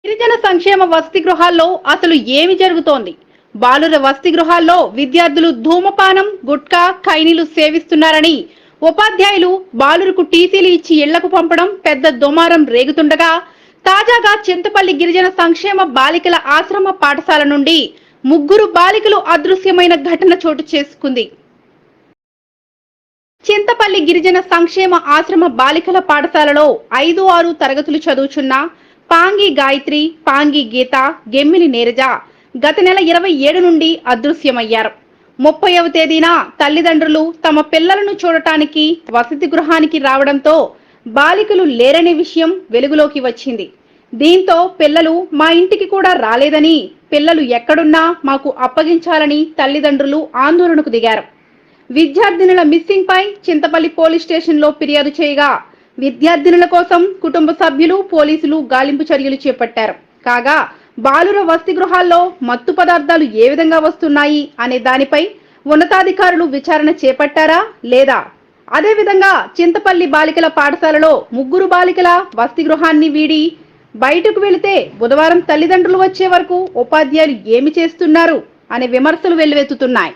గిరిజన సంక్షేమ వసతి గృహాల్లో అసలు ఏమి జరుగుతోంది? బాలుర వసతి గృహాల్లో విద్యార్థులు ధూమపానం, గుట్కా, ఖైనీలు సేవిస్తున్నారని ఉపాధ్యాయులు బాలురకు టీసీలు ఇచ్చి ఇళ్లకు పంపడం పెద్ద దుమారం రేగుతుండగా, తాజాగా చింతపల్లి గిరిజన సంక్షేమ బాలికల ఆశ్రమ పాఠశాల నుండి 3 బాలికలు అదృశ్యమైన ఘటన చోటు చేసుకుంది. చింతపల్లి గిరిజన సంక్షేమ ఆశ్రమ బాలికల పాఠశాలలో 5, 6 తరగతులు చదువుచున్న పాంగి గాయత్రి, పాంగి గీత, గెమ్మిలి నీరజ గత నెల 27 నుండి అదృశ్యమయ్యారు. 30వ తేదీన తల్లిదండ్రులు తమ పిల్లలను చూడటానికి వసతి గృహానికి రావడంతో బాలికలు లేరనే విషయం వెలుగులోకి వచ్చింది. దీంతో పిల్లలు మా ఇంటికి కూడా రాలేదని, పిల్లలు ఎక్కడున్నా మాకు అప్పగించాలని తల్లిదండ్రులు ఆందోళనకు దిగారు. విద్యార్థినుల మిస్సింగ్ పై చింతపల్లి పోలీస్ స్టేషన్ లో ఫిర్యాదు చేయగా, విద్యార్థినుల కోసం కుటుంబ సభ్యులు, పోలీసులు గాలింపు చర్యలు చేపట్టారు. కాగా బాలుర వసతి గృహాల్లో మత్తు పదార్థాలు ఏ విధంగా వస్తున్నాయి అనే దానిపై ఉన్నతాధికారులు విచారణ చేపట్టారా లేదా? అదేవిధంగా చింతపల్లి బాలికల పాఠశాలలో 3 బాలికల వసతి గృహాన్ని వీడి బయటకు వెళితే బుధవారం తల్లిదండ్రులు వచ్చే వరకు ఉపాధ్యాయులు ఏమి చేస్తున్నారు అనే విమర్శలు వెల్లువెత్తుతున్నాయి.